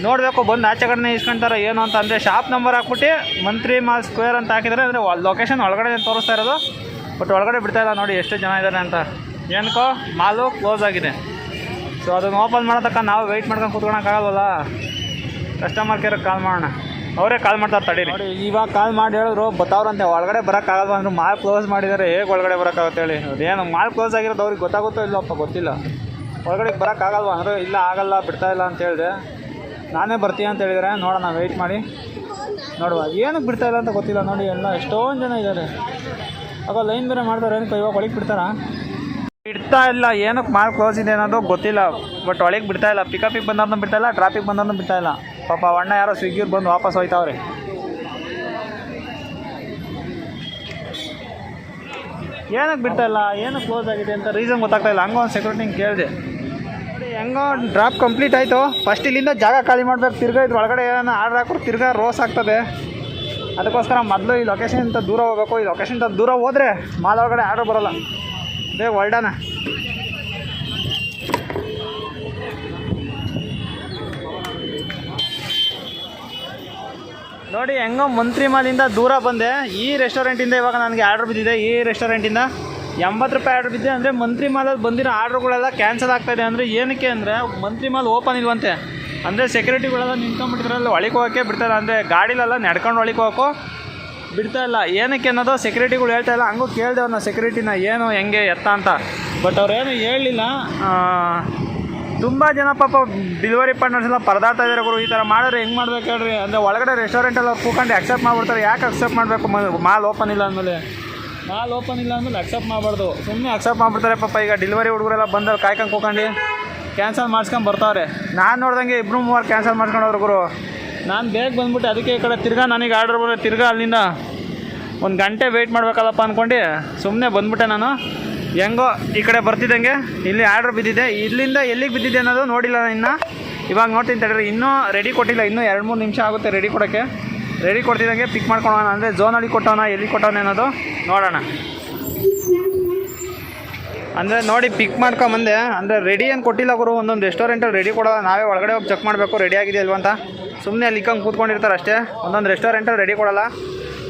ನೋಡಬೇಕು ಬಂದು ಆಚೆ ಕಡೆನೇ ಇಸ್ಕೊಳ್ತಾರೆ ಏನು ಅಂತ. ಅಂದರೆ ಶಾಪ್ ನಂಬರ್ ಹಾಕ್ಬಿಟ್ಟು ಮಂತ್ರಿ ಮಾಲ್ ಸ್ಕ್ವೇರ್ ಅಂತ ಹಾಕಿದರೆ ಅಂದರೆ ಲೊಕೇಶನ್ ಒಳಗಡೆ ತೋರಿಸ್ತಾ ಇರೋದು. ಬಟ್ ಒಳಗಡೆ ಬಿಡ್ತಾಯಿಲ್ಲ. ನೋಡಿ ಎಷ್ಟು ಜನ ಇದ್ದಾರೆ ಅಂತ. ಏನಕ್ಕೋ ಮಾಲು ಕ್ಲೋಸ್ ಆಗಿದೆ. ಸೊ ಅದನ್ನು ಓಪನ್ ಮಾಡೋದಕ್ಕೆ ನಾವು ವೆಯ್ಟ್ ಮಾಡ್ಕೊಂಡು ಕೂತ್ಕೊಳಕ್ಕಾಗಲ್ವಲ್ಲ. ಕಸ್ಟಮರ್ ಕೇರಿಗೆ ಕಾಲ್ ಮಾಡೋಣ. ಅವರೇ ಕಾಲ್ ಮಾಡ್ತಾರೆ ತಡೀರಿ. ನೋಡಿ ಇವಾಗ ಕಾಲ್ ಮಾಡಿ ಹೇಳಿದ್ರು ಬತ್ತವ್ರಂತೆ ಒಳಗಡೆ ಬರೋಕ್ಕಾಗಲ್ವ ಅಂದ್ರೆ ಮಾಲ್ ಕ್ಲೋಸ್ ಮಾಡಿದ್ದಾರೆ. ಹೇಗೆ ಒಳಗಡೆ ಬರೋಕ್ಕಾಗುತ್ತೆ ಹೇಳಿ. ಅದೇನು ಮಾಲ್ ಕ್ಲೋಸ್ ಆಗಿರೋದು ಅವ್ರಿಗೆ ಗೊತ್ತಾಗುತ್ತೋ ಇಲ್ಲಪ್ಪ ಗೊತ್ತಿಲ್ಲ. ಒಳಗಡೆ ಬರೋಕ್ಕಾಗಲ್ವ ಅಂದರೆ ಇಲ್ಲ ಆಗಲ್ಲ ಬಿಡ್ತಾಯಿಲ್ಲ ಅಂತ ಹೇಳಿದೆ. ನಾನೇ ಬರ್ತೀನಿ ಅಂತ ಹೇಳಿದರೆ ನೋಡೋಣ ವೆಯ್ಟ್ ಮಾಡಿ ನೋಡುವ. ಏನಕ್ಕೆ ಬಿಡ್ತಾಯಿಲ್ಲ ಅಂತ ಗೊತ್ತಿಲ್ಲ. ನೋಡಿ ಎಲ್ಲ ಎಷ್ಟೊಂದು ಜನ ಇದ್ದಾರೆ. ಆಗ ಲೈನ್ ಬೇರೆ ಮಾಡ್ತಾರೆ. ಏನಕ್ಕೆ ಇವಾಗ ಒಳಗೆ ಬಿಡ್ತಾರಾ? ಬಿಡ್ತಾ ಇಲ್ಲ. ಏನಕ್ಕೆ ಮಾಲ್ ಕ್ಲೋಸ್ ಇದೆ ಅನ್ನೋದು ಗೊತ್ತಿಲ್ಲ. ಬಟ್ ಒಳಗೆ ಬಿಡ್ತಾಯಿಲ್ಲ. ಪಿಕಪಿಗೆ ಬಂದವ್ರನ್ನ ಬಿಡ್ತಾಯಿಲ್ಲ, ಟ್ರಾಫಿಕ್ ಬಂದವ್ರನ್ನ ಬಿಡ್ತಾಯಿಲ್ಲ. ಪಾಪ ಅಣ್ಣ ಯಾರೋ ಸ್ವಿಗ್ಗಿಯವ್ರು ಬಂದು ವಾಪಸ್ ಹೋಯ್ತಾವ್ರೆ. ಏನಕ್ಕೆ ಬಿಡ್ತಾಯಿಲ್ಲ, ಏನಕ್ಕೆ ಕ್ಲೋಸ್ ಆಗಿದೆ ಅಂತ ರೀಸನ್ ಗೊತ್ತಾಗ್ತಾಯಿಲ್ಲ. ಹಂಗೆ ಒಂದು ಸೆಕ್ಯೂರಿಟಿ ಕೇಳಿದೆ. ನೋಡಿ ಹೆಂಗೋ ಡ್ರಾಪ್ ಕಂಪ್ಲೀಟ್ ಆಯಿತು. ಫಸ್ಟ್ ಇಲ್ಲಿಂದ ಜಾಗ ಖಾಲಿ ಮಾಡಬೇಕು. ತಿರ್ಗಾ ಇದ್ರ ಒಳಗಡೆ ಏನೋ ಆರ್ಡ್ರ್ ಹಾಕೋರು ತಿರ್ಗಾ ರೋಸ್ ಆಗ್ತದೆ. ಅದಕ್ಕೋಸ್ಕರ ಮೊದಲು ಈ ಲೊಕೇಶನ್ಗಿಂತ ದೂರ ಹೋಗಬೇಕು. ಈ ಲೊಕೇಶನ್ಗಿಂತ ದೂರ ಹೋದರೆ ಮಾಲ್ ಒಳಗಡೆ ಆರ್ಡ್ರ್ ಬರೋಲ್ಲ. ಬೇಗ ಹೊಲ್ಡಾನ. ನೋಡಿ ಹೆಂಗೋ ಮಂತ್ರಿ ಮಾಲಿಂದ ದೂರ ಬಂದೆ. ಈ ರೆಸ್ಟೋರೆಂಟಿಂದ ಇವಾಗ ನನಗೆ ಆರ್ಡ್ರ್ ಬಿದ್ದಿದೆ. ಈ ರೆಸ್ಟೋರೆಂಟಿಂದ 80 ರೂಪಾಯಿ ಆರ್ಡ್ರ್ ಬಿದ್ದಿದೆ. ಅಂದರೆ ಮಂತ್ರಿ ಮಾಲಲ್ಲಿ ಬಂದಿರೋ ಆರ್ಡ್ರುಗಳೆಲ್ಲ ಕ್ಯಾನ್ಸಲ್ ಆಗ್ತಾಯಿದೆ. ಅಂದರೆ ಏನಕ್ಕೆ ಅಂದರೆ ಮಂತ್ರಿ ಮಾಲ್ ಓಪನ್ ಇಲ್ವಂತೆ. ಅಂದರೆ ಸೆಕ್ಯೂರಿಟಿಗಳೆಲ್ಲ ನಿಂತ್ಕೊಂಡ್ಬಿಟ್ಟಿದ್ರಲ್ಲಿ ಒಳಗೆ ಹೋಗೋಕ್ಕೆ ಬಿಡ್ತಾಯಿಲ್ಲ. ಅಂದರೆ ಗಾಡಿಲೆಲ್ಲ ನಡ್ಕೊಂಡು ಒಳಗೆ ಹೋಗೋಕ್ಕೂ ಬಿಡ್ತಾಯಿಲ್ಲ. ಏನಕ್ಕೆ ಅನ್ನೋದು ಸೆಕ್ಯೂರಿಟಿಗಳು ಹೇಳ್ತಾಯಿಲ್ಲ. ಹಂಗೂ ಕೇಳಿದೆ ಅವ್ರನ್ನ ಸೆಕ್ಯೂರಿಟಿನ ಏನು ಹೆಂಗೆ ಎತ್ತ ಅಂತ. ಬಟ್ ಅವ್ರೇನು ಹೇಳಲಿಲ್ಲ. ತುಂಬ ಜನ ಪಾಪ ಡೆಲಿವರಿ ಪಾರ್ಟ್ನರ್ಸ್ ಎಲ್ಲ ಪರದಾಡ್ತಾ ಇದ್ದಾರೆ ಗುರು. ಈ ಥರ ಮಾಡಿದ್ರೆ ಹೆಂಗೆ ಮಾಡ್ಬೇಕು ಹೇಳ್ರಿ. ಅಂದರೆ ಒಳಗಡೆ ರೆಸ್ಟೋರೆಂಟಲ್ಲಿ ಅವ್ರು ಕೂತ್ಕೊಂಡು ಅಕ್ಸೆಪ್ಟ್ ಮಾಡ್ಬಿಡ್ತಾರೆ. ಯಾಕೆ ಅಕ್ಸೆಪ್ಟ್ ಮಾಡಬೇಕು ಮಾಲ್ ಓಪನ್ ಇಲ್ಲ ಅಂದಮೇಲೆ. ಮಾಲ್ ಓಪನ್ ಇಲ್ಲ ಅಂದ್ಮೇಲೆ ಅಕ್ಸೆಪ್ಟ್ ಮಾಡಬಾರ್ದು. ಸುಮ್ಮನೆ ಅಕ್ಸೆಪ್ಟ್ ಮಾಡಿಬಿಡ್ತಾರೆ ಪಾಪ. ಈಗ ಡೆಲಿವರಿ ಹುಡುಗರೆಲ್ಲ ಬಂದವ್ರು ಕಾಯ್ಕೊಂಡು ಕೂಕೊಂಡು ಕ್ಯಾನ್ಸಲ್ ಮಾಡ್ಸ್ಕೊಂಡು ಬರ್ತಾವ್ರೆ. ನಾನು ನೋಡ್ದಂಗೆ 2-3 ಕ್ಯಾನ್ಸಲ್ ಮಾಡ್ಕೊಂಡು ಗುರು. ನಾನು ಬೇಗ ಬಂದ್ಬಿಟ್ಟು ಅದಕ್ಕೆ ಈ ಕಡೆ ತಿರ್ಗಾ ನನಗೆ ಆರ್ಡರ್ ಬಂದರೆ ತಿರ್ಗಾ ಅಲ್ಲಿಂದ 1 ಗಂಟೆ ವೆಯ್ಟ್ ಮಾಡಬೇಕಲ್ಲಪ್ಪ ಅಂದ್ಕೊಂಡು ಸುಮ್ಮನೆ ಬಂದ್ಬಿಟ್ಟೆ ನಾನು. ಹೆಂಗೋ ಈ ಕಡೆ ಬರ್ತಿದ್ದಂಗೆ ಇಲ್ಲಿ ಆರ್ಡ್ರ್ ಬಿದ್ದಿದೆ. ಇಲ್ಲಿಂದ ಎಲ್ಲಿಗೆ ಬಿದ್ದಿದೆ ಅನ್ನೋದು ನೋಡಿಲ್ಲ ಇನ್ನು. ಇವಾಗ ನೋಡ್ತೀನಿ ತಡೀರಿ. ಇನ್ನೂ ರೆಡಿ ಕೊಟ್ಟಿಲ್ಲ. ಇನ್ನೂ 2-3 ನಿಮಿಷ ಆಗುತ್ತೆ ರೆಡಿ ಕೊಡೋಕ್ಕೆ. ರೆಡಿ ಕೊಡ್ತಿದ್ದಂಗೆ ಪಿಕ್ ಮಾಡ್ಕೊಳ್ಳೋಣ. ಅಂದರೆ ಝೋನಲ್ಲಿ ಕೊಟ್ಟವನ ಎಲ್ಲಿ ಕೊಟ್ಟವನ ಅನ್ನೋದು ನೋಡೋಣ. ಅಂದರೆ ನೋಡಿ ಪಿಕ್ ಮಾಡ್ಕೊಂಬಂದೆ. ಅಂದರೆ ರೆಡಿ ಏನು ಕೊಟ್ಟಿಲ್ಲ ಗುರು. ಒಂದೊಂದು ರೆಸ್ಟೋರೆಂಟಲ್ಲಿ ರೆಡಿ ಕೊಡೋಲ್ಲ. ನಾವೇ ಒಳಗಡೆ ಹೋಗಿ ಚೆಕ್ ಮಾಡಬೇಕು ರೆಡಿ ಆಗಿದೆ ಅಲ್ವ ಅಂತ. ಸುಮ್ಮನೆ ಅಲ್ಲಿ ಇಕ್ಕಂಗೆ ಕೂತ್ಕೊಂಡಿರ್ತಾರೆ ಅಷ್ಟೇ. ಒಂದೊಂದು ರೆಸ್ಟೋರೆಂಟಲ್ಲಿ ರೆಡಿ ಕೊಡೋಲ್ಲ.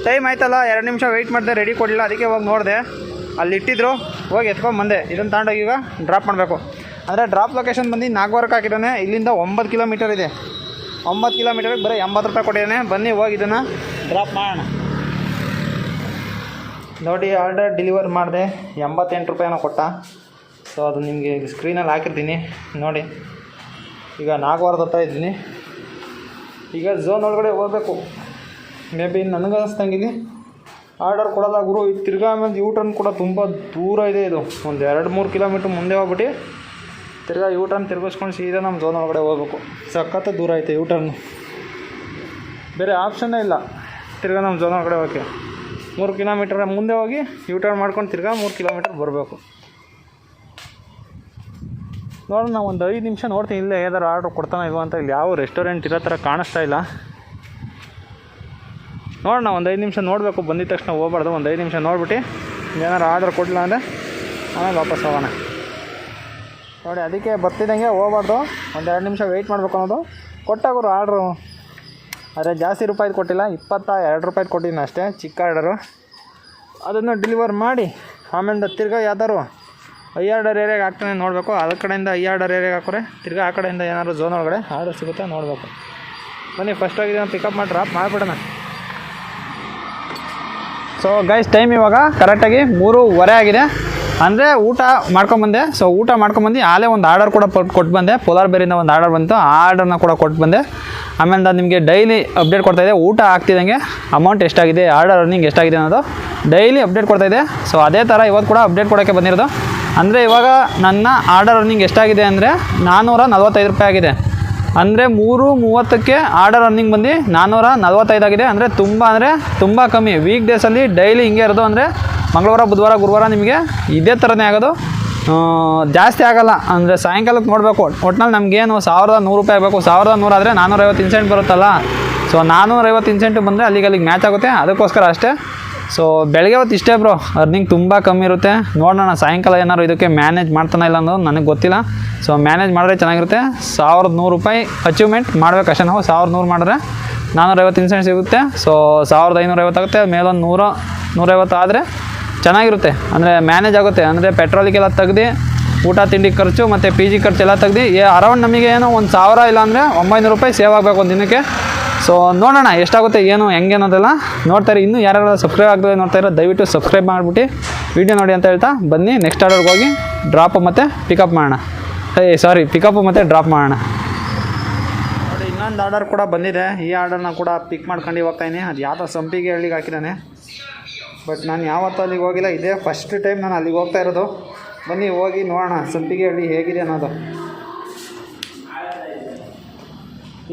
ಟೈಮ್ ಆಯ್ತಲ್ಲ, 2 ನಿಮಿಷ ವೆಯ್ಟ್ ಮಾಡಿದೆ, ರೆಡಿ ಕೊಡಲಿಲ್ಲ. ಅದಕ್ಕೆ ಹೋಗಿ ನೋಡಿದೆ, ಅಲ್ಲಿ ಇಟ್ಟಿದ್ರು, ಹೋಗಿ ಎತ್ಕೊಂಡ್ಬಂದೆ. ಇದನ್ನು ತಗೊಂಡೋಗಿ ಈಗ ಡ್ರಾಪ್ ಮಾಡಬೇಕು. ಅಂದರೆ ಡ್ರಾಪ್ ಲೊಕೇಶನ್ ಬಂದು 4 ಹಾಕಿದ್ದಾನೆ. ಇಲ್ಲಿಂದ 9 ಕಿಲೋಮೀಟರ್ ಇದೆ. 9 ಕಿಲೋಮೀಟರ್ಗೆ ಬರೀ 80 ರೂಪಾಯಿ ಕೊಟ್ಟಿದ್ದಾನೆ. ಬನ್ನಿ ಹೋಗಿ ಇದನ್ನು ಡ್ರಾಪ್ ಮಾಡೋಣ. ನೋಡಿ ಆರ್ಡರ್ ಡೆಲಿವರ್ ಮಾಡಿದೆ. 88 ರೂಪಾಯಿನೋ ಕೊಟ್ಟ. ಸೊ ಅದು ನಿಮಗೆ ಸ್ಕ್ರೀನಲ್ಲಿ ಹಾಕಿರ್ತೀನಿ ನೋಡಿ. ಈಗ 4 ಹತ್ರ ಇದ್ದೀನಿ. ಈಗ ಝೋನ್ ಒಳಗಡೆ ಹೋಗಬೇಕು. ಮೇ ಬಿ ನನಗೆ ಅನ್ನಿಸ್ತಂಗಿಲ್ಲಿ ಆರ್ಡರ್ ಕೊಡೋಲ್ಲ ಗುರು. ಇದು ತಿರ್ಗಾ ಆಮೇಲೆ ಯೂಟರ್ನ್ ಕೂಡ ತುಂಬ ದೂರ ಇದೆ. ಇದು ಒಂದು 2-3 ಕಿಲೋಮೀಟ್ರ್ ಮುಂದೆ ಹೋಗ್ಬಿಟ್ಟು ತಿರ್ಗಾ ಯೂಟರ್ನ್ ತಿರ್ಗಿಸ್ಕೊಂಡು ಸೀದಾ ನಮ್ಮ ಝೋನ್ ಒಳಗಡೆ ಹೋಗ್ಬೇಕು. ಸಖತ್ತು ದೂರ ಐತೆ ಯೂಟರ್ನು. ಬೇರೆ ಆಪ್ಷನ್ನೇ ಇಲ್ಲ ತಿರ್ಗಾ ನಮ್ಮ ಝೋನ್ ಒಳಗಡೆ ಹೋಗೋಕ್ಕೆ. 3 ಕಿಲೋಮೀಟರ್ ಮುಂದೆ ಹೋಗಿ ಯೂಟರ್ನ್ ಮಾಡ್ಕೊಂಡು ತಿರ್ಗಾ 3 ಕಿಲೋಮೀಟರ್ ಬರಬೇಕು. ನೋಡೋಣ, ನಾವು ಒಂದು 5 ನಿಮಿಷ ನೋಡ್ತೀನಿ ಇಲ್ಲೇ ಏನಾದ್ರು ಆರ್ಡ್ರ್ ಕೊಡ್ತಾನೆ ಇಲ್ವ ಅಂತ. ಇಲ್ಲಿ ಯಾವ ರೆಸ್ಟೋರೆಂಟ್ ಇರೋ ಥರ ಕಾಣಿಸ್ತಾ ಇಲ್ಲ. ನೋಡೋಣ, ಒಂದು 5 ನಿಮಿಷ ನೋಡಬೇಕು. ಬಂದಿದ ತಕ್ಷಣ ಹೋಗ್ಬಾರ್ದು. ಒಂದು 5 ನಿಮಿಷ ನೋಡ್ಬಿಟ್ಟು ಏನಾರು ಆರ್ಡರ್ ಕೊಡಲಿಲ್ಲ ಅಂದರೆ ಆಮೇಲೆ ವಾಪಸ್ ಹೋಗೋಣ. ನೋಡಿ ಅದಕ್ಕೆ ಬರ್ತಿದ್ದಂಗೆ ಹೋಗ್ಬಾರ್ದು. ಒಂದು 2 ನಿಮಿಷ ವೆಯ್ಟ್ ಮಾಡಬೇಕು ಅನ್ನೋದು. ಕೊಟ್ಟಾಗರು ಆರ್ಡ್ರು, ಆದರೆ ಜಾಸ್ತಿ ರೂಪಾಯಿದು ಕೊಟ್ಟಿಲ್ಲ. 22 ರೂಪಾಯಿದು ಕೊಟ್ಟಿದ್ದೀನಿ ಅಷ್ಟೇ, ಚಿಕ್ಕ ಆರ್ಡರು. ಅದನ್ನು ಡೆಲಿವರ್ ಮಾಡಿ ಆಮೇಲೆ ತಿರ್ಗಾ ಯಾವ್ದಾರು ಐ ಆರ್ಡರ್ ಏರಿಯಾಗೆ ಹಾಕ್ತಾನೆ ನೋಡಬೇಕು. ಆ ಕಡೆಯಿಂದ ಐ ಆರ್ಡರ್ ಏರಿಯಾಗೆ ಹಾಕೋರೆ ತಿರ್ಗಾ ಆ ಕಡೆಯಿಂದ ಏನಾದ್ರು ಝೋನ್ ಒಳಗಡೆ ಆರ್ಡರ್ ಸಿಗುತ್ತೆ ನೋಡಬೇಕು. ಬನ್ನಿ ಫಸ್ಟ್ ಆಗಿ ಪಿಕಪ್ ಮಾಡಿ ಡ್ರಾಪ್ ಮಾಡಿಬಿಡೋಣ. ಸೊ ಗೈಸ್, ಟೈಮ್ ಇವಾಗ ಕರೆಕ್ಟಾಗಿ 3:15 ಆಗಿದೆ. ಅಂದರೆ ಊಟ ಮಾಡ್ಕೊಂಬಂದೆ. ಸೊ ಊಟ ಮಾಡ್ಕೊಂಬಂದು ಆಲೇ ಒಂದು ಆರ್ಡರ್ ಕೂಡ ಕೊಟ್ಟು ಬಂದೆ. ಪೋಲಾರ್ ಬೇರಿಂದ ಒಂದು ಆರ್ಡರ್ ಬಂತು. ಆ ಆರ್ಡರ್ನ ಕೂಡ ಕೊಟ್ಟು ಬಂದೆ. ಆಮೇಲೆ ನಾನು ನಿಮಗೆ ಡೈಲಿ ಅಪ್ಡೇಟ್ ಕೊಡ್ತಾಯಿದ್ದೆ. ಊಟ ಆಗ್ತಿದ್ದಂಗೆ ಅಮೌಂಟ್ ಎಷ್ಟಾಗಿದೆ, ಆರ್ಡರ್ ಅರ್ನಿಂಗ್ ಎಷ್ಟಾಗಿದೆ ಅನ್ನೋದು ಡೈಲಿ ಅಪ್ಡೇಟ್ ಕೊಡ್ತಾಯಿದ್ದೆ. ಸೊ ಅದೇ ಥರ ಇವತ್ತು ಕೂಡ ಅಪ್ಡೇಟ್ ಕೊಡೋಕ್ಕೆ ಬಂದಿರೋದು. ಅಂದರೆ ಇವಾಗ ನನ್ನ ಆರ್ಡರ್ ಅರ್ನಿಂಗ್ ಎಷ್ಟಾಗಿದೆ ಅಂದರೆ 445 ರೂಪಾಯಿ ಆಗಿದೆ. ಅಂದರೆ 3:30ಕ್ಕೆ ಆರ್ಡರ್ ಅರ್ನಿಂಗ್ ಬಂದು 445 ಆಗಿದೆ. ಅಂದರೆ ತುಂಬ ಕಮ್ಮಿ. ವೀಕ್ ಡೇಸಲ್ಲಿ ಡೈಲಿ ಹಿಂಗೆ ಇರೋದು. ಅಂದರೆ ಮಂಗಳವಾರ, ಬುಧವಾರ, ಗುರುವಾರ ನಿಮಗೆ ಇದೇ ಥರನೇ ಆಗೋದು. ಜಾಸ್ತಿ ಆಗೋಲ್ಲ. ಅಂದರೆ ಸಾಯಂಕಾಲಕ್ಕೆ ನೋಡಬೇಕು. ಒಟ್ನಲ್ಲಿ ನಮಗೇನು 1100 ರೂಪಾಯಿ ಆಗಬೇಕು. 1100 ಆದರೆ 450 ಇನ್ಸೆಂಟ್ ಬರುತ್ತಲ್ಲ. ಸೊ 450 ಇನ್ಸೆಂಟ್ ಬಂದರೆ ಅಲ್ಲಿಗೆ ಮ್ಯಾಚ್ ಆಗುತ್ತೆ. ಅದಕ್ಕೋಸ್ಕರ ಅಷ್ಟೇ. ಸೊ ಬೆಳಗ್ಗೆ ಹೊತ್ತು ಇಷ್ಟೇ ಬ್ರೋ, ಅರ್ನಿಂಗ್ ತುಂಬ ಕಮ್ಮಿ ಇರುತ್ತೆ. ನೋಡೋಣ ಸಾಯಂಕಾಲ ಏನಾದ್ರು ಇದಕ್ಕೆ ಮ್ಯಾನೇಜ್ ಮಾಡ್ತಾನೆ ಇಲ್ಲ ಅನ್ನೋದು ನನಗೆ ಗೊತ್ತಿಲ್ಲ. ಸೊ ಮ್ಯಾನೇಜ್ ಮಾಡಿದ್ರೆ ಚೆನ್ನಾಗಿರುತ್ತೆ. 1100 ರೂಪಾಯಿ ಅಚೀವ್ಮೆಂಟ್ ಮಾಡಬೇಕು ಅಷ್ಟೇ. ನಾವು 1100 ಮಾಡಿದ್ರೆ 450 ಇನ್ಸೆಂಟ್ ಸಿಗುತ್ತೆ. ಸೊ 1550 ಆಗುತ್ತೆ. ಮೇಲೊಂದು 100-150 ಆದರೆ ಚೆನ್ನಾಗಿರುತ್ತೆ. ಅಂದರೆ ಮ್ಯಾನೇಜ್ ಆಗುತ್ತೆ. ಅಂದರೆ ಪೆಟ್ರೋಲಿಗೆಲ್ಲ ತೆಗ್ದು ಊಟ ತಿಂಡಿ ಖರ್ಚು ಮತ್ತು ಪಿ ಜಿ ಖರ್ಚು ಎಲ್ಲ ತೆಗ್ದು ಅರೌಂಡ್ ನಮಗೆ ಏನೋ 1000 ಇಲ್ಲ ಅಂದರೆ 900 ರೂಪಾಯಿ ಸೇವ್ ಆಗಬೇಕು ಒಂದು ದಿನಕ್ಕೆ. ಸೊ ನೋಡೋಣ ಎಷ್ಟಾಗುತ್ತೆ ಏನು ಹೆಂಗೆ ಅನ್ನೋದೆಲ್ಲ ನೋಡ್ತಾರೆ. ಇನ್ನೂ ಯಾರ್ಯಾರು ಸಬ್ಸ್ಕ್ರೈಬ್ ಆಗ್ತದೆ ನೋಡ್ತಾಯಿರೋ ದಯವಿಟ್ಟು ಸಬ್ಸ್ಕ್ರೈಬ್ ಮಾಡಿಬಿಟ್ಟು ವೀಡಿಯೋ ನೋಡಿ ಅಂತ ಹೇಳ್ತಾ ಬನ್ನಿ ನೆಕ್ಸ್ಟ್ ಆರ್ಡರ್ಗೆ ಹೋಗಿ ಡ್ರಾಪ್ ಮತ್ತು ಪಿಕಪ್ ಮಾಡೋಣ. ಪಿಕಪ್ ಮತ್ತು ಡ್ರಾಪ್ ಮಾಡೋಣ. ನೋಡಿ ಇನ್ನೊಂದು ಆರ್ಡರ್ ಕೂಡ ಬಂದಿದೆ. ಈ ಆರ್ಡರ್ನ ಕೂಡ ಪಿಕ್ ಮಾಡ್ಕೊಂಡು ಹೋಗ್ತಾಯಿನಿ. ಅದು ಯಾವುದೋ ಸಂಪಿಗೆ ಹಳ್ಳಿಗೆ ಹಾಕಿದ್ದಾನೆ. ಬಟ್ ನಾನು ಯಾವತ್ತೂ ಅಲ್ಲಿಗೆ ಹೋಗಿಲ್ಲ. ಇದೇ ಫಸ್ಟ್ ಟೈಮ್ ನಾನು ಅಲ್ಲಿಗೆ ಹೋಗ್ತಾ ಇರೋದು. ಬನ್ನಿ ಹೋಗಿ ನೋಡೋಣ ಸಂಪಿಗೆ ಹಳ್ಳಿ ಹೇಗಿದೆ ಅನ್ನೋದು.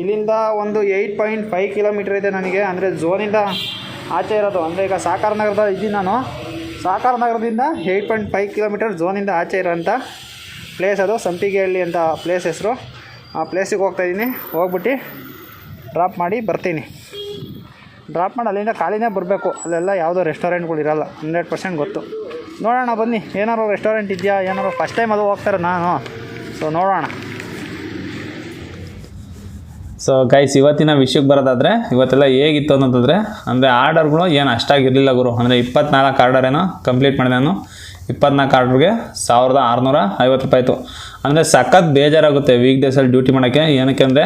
ಇಲ್ಲಿಂದ ಒಂದು 8.5 ಕಿಲೋಮೀಟ್ರ್ ಇದೆ ನನಗೆ. ಅಂದರೆ ಝೋನಿಂದ ಆಚೆ ಇರೋದು. ಅಂದರೆ ಈಗ ಸಾಕಾರ ನಗರದ ಇದ್ದೀನಿ ನಾನು. ಸಾಕಾರ ನಗರದಿಂದ 8.5 ಕಿಲೋಮೀಟರ್ ಝೋನಿಂದ ಆಚೆ ಇರೋಂಥ ಪ್ಲೇಸ್ ಅದು. ಸಂಪಿಗೆ ಹಳ್ಳಿ ಅಂತ ಪ್ಲೇಸ್ ಹೆಸರು. ಆ ಪ್ಲೇಸಿಗೆ ಹೋಗ್ತಾಯಿದ್ದೀನಿ. ಹೋಗ್ಬಿಟ್ಟು ಡ್ರಾಪ್ ಮಾಡಿ ಬರ್ತೀನಿ. ಡ್ರಾಪ್ ಮಾಡಿ ಅಲ್ಲಿಂದ ಖಾಲಿನೇ ಬರಬೇಕು. ಅಲ್ಲೆಲ್ಲ ಯಾವುದೋ ರೆಸ್ಟೋರೆಂಟ್ಗಳು ಇರೋಲ್ಲ, 100% ಗೊತ್ತು. ನೋಡೋಣ ಬನ್ನಿ, ಏನಾದ್ರು ರೆಸ್ಟೋರೆಂಟ್ ಇದೆಯಾ, ಏನಾದ್ರು ಫಸ್ಟ್ ಟೈಮ್ ಅದು ಹೋಗ್ತಾರೆ ನಾನು. ಸೊ ನೋಡೋಣ. ಸೊ ಗೈಸ್, ಇವತ್ತಿನ ವಿಷಯಕ್ಕೆ ಬರೋದಾದರೆ ಇವತ್ತೆಲ್ಲ ಹೇಗಿತ್ತು ಅನ್ನೋದಾದರೆ, ಅಂದರೆ ಆರ್ಡರ್ಗಳು ಏನು ಅಷ್ಟಾಗಿರಲಿಲ್ಲ ಗುರು. ಅಂದರೆ 24 ಆರ್ಡರ್ ಏನೋ ಕಂಪ್ಲೀಟ್ ಮಾಡಿದೆ ನಾನು. 24 ಆರ್ಡ್ರಿಗೆ 1650 ರೂಪಾಯಿ ಆಯಿತು. ಅಂದರೆ ಸಖತ್ ಬೇಜಾರಾಗುತ್ತೆ ವೀಕ್ ಡೇಸಲ್ಲಿ ಡ್ಯೂಟಿ ಮಾಡೋಕ್ಕೆ. ಏನಕ್ಕೆ ಅಂದರೆ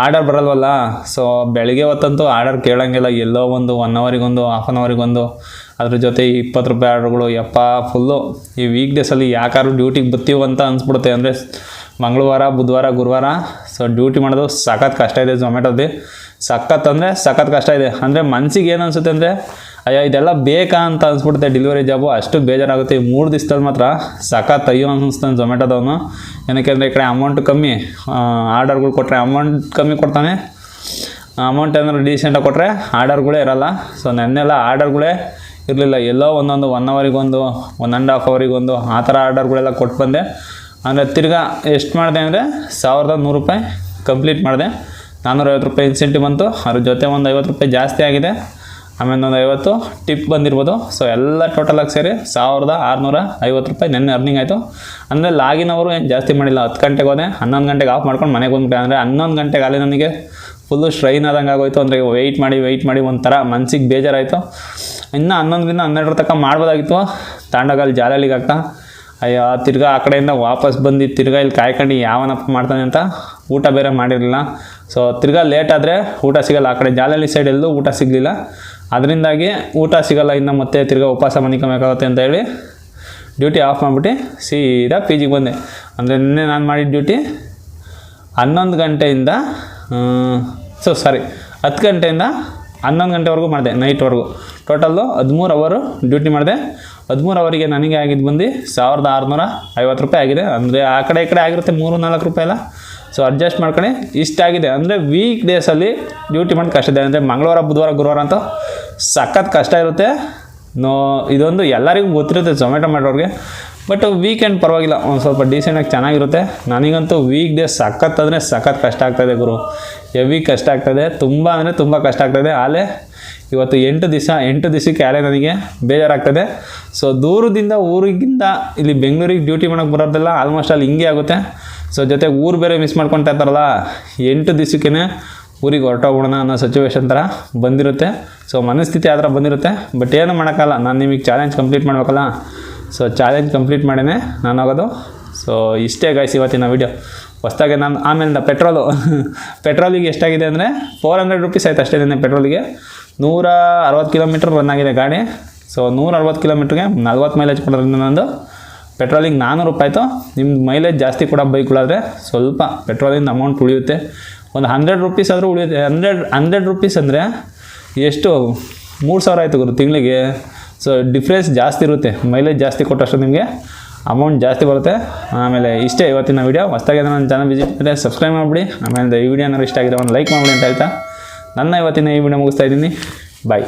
ಆರ್ಡರ್ ಬರಲ್ವಲ್ಲ. ಸೊ ಬೆಳಗ್ಗೆ ಹೊತ್ತಂತೂ ಆರ್ಡರ್ ಕೇಳೋಂಗಿಲ್ಲ. ಎಲ್ಲೋ ಒಂದು 1 ಅವರಿಗೊಂದು, ಹಾಫ್ ಆನ್ ಅವರಿಗೊಂದು. ಅದ್ರ ಜೊತೆ 20 ರೂಪಾಯಿ ಆರ್ಡ್ರುಗಳು. ಫುಲ್ಲು ಈ ವೀಕ್ ಡೇಸಲ್ಲಿ ಯಾಕಾದ್ರೂ ಡ್ಯೂಟಿಗೆ ಬರ್ತೀವಿ ಅಂತ ಅನಿಸ್ಬಿಡುತ್ತೆ. ಅಂದರೆ ಮಂಗಳವಾರ, ಬುಧವಾರ, ಗುರುವಾರ ಸೊ ಡ್ಯೂಟಿ ಮಾಡೋದು ಸಖತ್ ಕಷ್ಟ ಇದೆ. ಝೊಮ್ಯಾಟೋದು ಸಖತ್ ಅಂದರೆ ಸಖತ್ ಕಷ್ಟ ಇದೆ. ಅಂದರೆ ಮನಸ್ಸಿಗೆ ಏನು ಅನಿಸುತ್ತೆ ಅಂದರೆ ಅಯ್ಯೋ ಇದೆಲ್ಲ ಬೇಕಾ ಅಂತ ಅನ್ಸ್ಬಿಡುತ್ತೆ ಡೆಲಿವರಿ ಜಾಬು, ಅಷ್ಟು ಬೇಜಾರಾಗುತ್ತೆ. ಈ 3 ದಿವಸದಲ್ಲಿ ಮಾತ್ರ ಸಖತ್ ಅಯ್ಯೋ ಅನಿಸ್ತಾನೆ ಝೊಮ್ಯಾಟೋದವನು. ಏನಕ್ಕೆ ಈ ಕಡೆ ಅಮೌಂಟ್ ಕಮ್ಮಿ, ಆರ್ಡರ್ಗಳು ಕೊಟ್ಟರೆ ಅಮೌಂಟ್ ಕಮ್ಮಿ ಕೊಡ್ತಾನೆ, ಅಮೌಂಟ್ ಏನಾದ್ರು ಡೀಸೆಂಟಾಗಿ ಕೊಟ್ಟರೆ ಆರ್ಡರ್ಗಳೇ ಇರೋಲ್ಲ. ಸೊ ನನ್ನೆಲ್ಲ ಆರ್ಡರ್ಗಳೇ ಇರಲಿಲ್ಲ, ಎಲ್ಲೋ ಒಂದೊಂದು 1 ಅವರಿಗೊಂದು 1.5 ಅವರಿಗೊಂದು ಆ ಥರ ಆರ್ಡರ್ಗಳೆಲ್ಲ ಕೊಟ್ಟು ಬಂದೆ. ಅಂದರೆ ತಿರ್ಗಾ ಎಷ್ಟು ಮಾಡಿದೆ ಅಂದರೆ 1100 ರೂಪಾಯಿ ಕಂಪ್ಲೀಟ್ ಮಾಡಿದೆ. 450 ರೂಪಾಯಿ ಇನ್ಸೆಂಟಿವ್ ಬಂತು, ಅದ್ರ ಜೊತೆ ಒಂದು 50 ರೂಪಾಯಿ ಜಾಸ್ತಿ ಆಗಿದೆ, ಆಮೇಲೆ ಒಂದು 50 ಟಿಪ್ ಬಂದಿರ್ಬೋದು. ಸೊ ಎಲ್ಲ ಟೋಟಲಾಗಿ ಸೇರಿ 1650 ರೂಪಾಯಿ ನೆನ್ನೆ ಅರ್ನಿಂಗ್ ಆಯಿತು. ಅಂದರೆ ಲಾಗಿನ್ ಅವರು ಏನು ಜಾಸ್ತಿ ಮಾಡಿಲ್ಲ, 10 ಗಂಟೆಗೆ ಹೋದೆ, 11 ಗಂಟೆಗೆ ಆಫ್ ಮಾಡ್ಕೊಂಡು ಮನೆಗೆ ಬಂದ್ಬಿಟ್ಟೆ. ಅಂದರೆ 11 ಗಂಟೆಗೆ ಅಲ್ಲಿ ನನಗೆ ಫುಲ್ಲು ಸ್ಟ್ರೈನ್ ಆದಂಗೆ ಆಗೋಯ್ತು. ಅಂದರೆ ವೆಯ್ಟ್ ಮಾಡಿ ಒಂಥರ ಮನ್ಸಿಗೆ ಬೇಜಾರಾಯಿತು. ಇನ್ನು 11ರಿಂದ 12 ತನಕ ಮಾಡ್ಬೋದಾಗಿತ್ತು. ತಾಂಡಗಲ್ಲಿ ಜಾಲಳಿಗೆ ಆಗ್ತಾ ಅಯ್ಯೋ ತಿರ್ಗಾ ಆ ಕಡೆಯಿಂದ ವಾಪಸ್ ಬಂದು ತಿರ್ಗಾ ಇಲ್ಲಿ ಕಾಯ್ಕೊಂಡು ಯಾವನಪ್ಪ ಮಾಡ್ತಾನೆ ಅಂತ ಊಟ ಬೇರೆ ಮಾಡಿರಲಿಲ್ಲ. ಸೊ ತಿರ್ಗಾ ಲೇಟ್ ಆದರೆ ಊಟ ಸಿಗೋಲ್ಲ, ಆ ಕಡೆ ಜಾಲಹಳ್ಳಿ ಸೈಡ್ ಎಲ್ಲೂ ಊಟ ಸಿಗಲಿಲ್ಲ. ಅದರಿಂದಾಗಿ ಊಟ ಸಿಗೋಲ್ಲ, ಇನ್ನು ಮತ್ತೆ ತಿರ್ಗಾ ಉಪವಾಸ ಮನಿಕೊಬೇಕಾಗುತ್ತೆ ಅಂತ ಹೇಳಿ ಡ್ಯೂಟಿ ಆಫ್ ಮಾಡಿಬಿಟ್ಟು ಸೀದಾ ಪಿ ಜಿಗೆ ಬಂದೆ. ಅಂದರೆ ನಿನ್ನೆ ನಾನು ಮಾಡಿದ ಡ್ಯೂಟಿ 11 ಗಂಟೆಯಿಂದ 10 ಗಂಟೆಯಿಂದ 11 ಗಂಟೆವರೆಗೂ ಮಾಡಿದೆ, ನೈಟ್ವರೆಗೂ. ಟೋಟಲ್ಲು 13 ಅವರು ಡ್ಯೂಟಿ ಮಾಡಿದೆ. 13 ಅವರಿಗೆ ನನಗೆ ಆಗಿದ್ದು ಬಂದು 1650 ರೂಪಾಯಿ ಆಗಿದೆ. ಅಂದರೆ ಆ ಕಡೆ ಈ ಕಡೆ ಆಗಿರುತ್ತೆ 3-4 ರೂಪಾಯಿ ಎಲ್ಲ. ಸೊ ಅಡ್ಜಸ್ಟ್ ಮಾಡ್ಕೊಂಡು ಇಷ್ಟಾಗಿದೆ. ಅಂದರೆ ವೀಕ್ ಡೇಸಲ್ಲಿ ಡ್ಯೂಟಿ ಮಾಡಿ ಕಷ್ಟ ಇದೆ. ಅಂದರೆ ಮಂಗಳವಾರ ಬುಧವಾರ ಗುರುವಾರ ಅಂತ ಸಖತ್ ಕಷ್ಟ ಇರುತ್ತೆ. ಇದೊಂದು ಎಲ್ಲರಿಗೂ ಗೊತ್ತಿರುತ್ತೆ ಝೊಮ್ಯಾಟೊ ಮಾಡೋರಿಗೆ. ಬಟ್ ವೀಕೆಂಡ್ ಪರವಾಗಿಲ್ಲ, ಒಂದು ಸ್ವಲ್ಪ ಡೀಸೆಂಟಾಗಿ ಚೆನ್ನಾಗಿರುತ್ತೆ. ನನಗಂತೂ ವೀಕ್ ಡೇಸ್ ಸಖತ್ ಅಂದರೆ ಸಖತ್ ಕಷ್ಟ ಆಗ್ತಾಯಿದೆ ಗುರು, ಹೆವಿ ಕಷ್ಟ ಆಗ್ತಾಯಿದೆ, ತುಂಬ ಅಂದರೆ ತುಂಬ ಕಷ್ಟ ಆಗ್ತಾಯಿದೆ. ಆಲೇ ಇವತ್ತು 8 ದಿವಸಕ್ಕೆ ಆಲೇ ನನಗೆ ಬೇಜಾರಾಗ್ತದೆ. ಸೊ ದೂರದಿಂದ ಊರಿಗಿಂತ ಇಲ್ಲಿ ಬೆಂಗಳೂರಿಗೆ ಡ್ಯೂಟಿ ಮಾಡೋಕ್ಕೆ ಬರೋದೆಲ್ಲ ಆಲ್ಮೋಸ್ಟ್ ಅಲ್ಲಿ ಹಿಂಗೆ ಆಗುತ್ತೆ. ಸೊ ಜೊತೆಗೆ ಊರು ಬೇರೆ ಮಿಸ್ ಮಾಡ್ಕೊತಾ ಇರ್ತಾರಲ್ಲ, 8 ದಿವಸಕ್ಕೇ ಊರಿಗೆ ಹೊರಟೋಗೋಣ ಅನ್ನೋ ಸಿಚುವೇಶನ್ ಥರ ಬಂದಿರುತ್ತೆ. ಸೊ ಮನಸ್ಥಿತಿ ಆ ಥರ ಬಂದಿರುತ್ತೆ. ಬಟ್ ಏನು ಮಾಡೋಕ್ಕಲ್ಲ, ನಾನು ನಿಮಗೆ ಚಾಲೆಂಜ್ ಕಂಪ್ಲೀಟ್ ಮಾಡಬೇಕಲ್ಲ. ಸೊ ಚಾಲೆಂಜ್ ಕಂಪ್ಲೀಟ್ ಮಾಡೇ ನಾನು ಹೋಗೋದು. ಸೊ ಇಷ್ಟೇ ಗೈಸ್ ಇವತ್ತಿನ ವೀಡಿಯೋ. ಹೊಸ್ದಾಗೆ ನಾನು ಆಮೇಲಿಂದ ಪೆಟ್ರೋಲಿಗೆ ಎಷ್ಟಾಗಿದೆ ಅಂದರೆ 400 ರೂಪೀಸ್ ಆಯ್ತು ಅಷ್ಟೇ. ಪೆಟ್ರೋಲಿಗೆ 160 ಕಿಲೋಮೀಟ್ರ್ ರನ್ ಆಗಿದೆ ಗಾಡಿ. ಸೊ 160 ಕಿಲೋಮೀಟ್ರಿಗೆ 40 ಮೈಲೇಜ್ ಕೊಡೋದ್ರಿಂದ ನಂದು ಪೆಟ್ರೋಲಿಗೆ 400 ರೂಪಾಯಿ ಆಯಿತು. ನಿಮ್ದು ಮೈಲೇಜ್ ಜಾಸ್ತಿ ಕೊಡೋ ಬೈಕ್ಗಳಾದರೆ ಸ್ವಲ್ಪ ಪೆಟ್ರೋಲಿಂದ ಅಮೌಂಟ್ ಉಳಿಯುತ್ತೆ. ಒಂದು 100 ರೂಪೀಸ್ ಆದರೂ ಉಳಿಯುತ್ತೆ. 100 ರೂಪೀಸ್ ಅಂದರೆ ಎಷ್ಟು 3000 ಆಯಿತು ಗುರು ತಿಂಗಳಿಗೆ. ಸೊ ಡಿಫ್ರೆನ್ಸ್ ಜಾಸ್ತಿ ಇರುತ್ತೆ, ಮೈಲೇಜ್ ಜಾಸ್ತಿ ಕೊಟ್ಟಷ್ಟು ನಿಮಗೆ ಅಮೌಂಟ್ ಜಾಸ್ತಿ ಬರುತ್ತೆ. ಆಮೇಲೆ ಇಷ್ಟೇ ಇವತ್ತಿನ ವೀಡಿಯೋ. ಹೊಸ್ದಾಗಿ ನನ್ನ ಚಾನಲ್ ವಿಸಿಟ್ ಮಾಡಿದ್ರೆ ಸಬ್ಸ್ಕ್ರೈಬ್ ಮಾಡಿಬಿಡಿ. ಆಮೇಲೆ ಈ ವಿಡಿಯೋ ಏನಾದ್ರು ಇಷ್ಟ ಆಗಿದೆ ಒಂದು ಲೈಕ್ ಮಾಡಿಬಿಡಿ ಅಂತ ಹೇಳ್ತಾ ನನ್ನ ಇವತ್ತಿನ ಈ ವಿಡಿಯೋ ಮುಗಿಸ್ತಾ ಇದ್ದೀನಿ. ಬಾಯ್.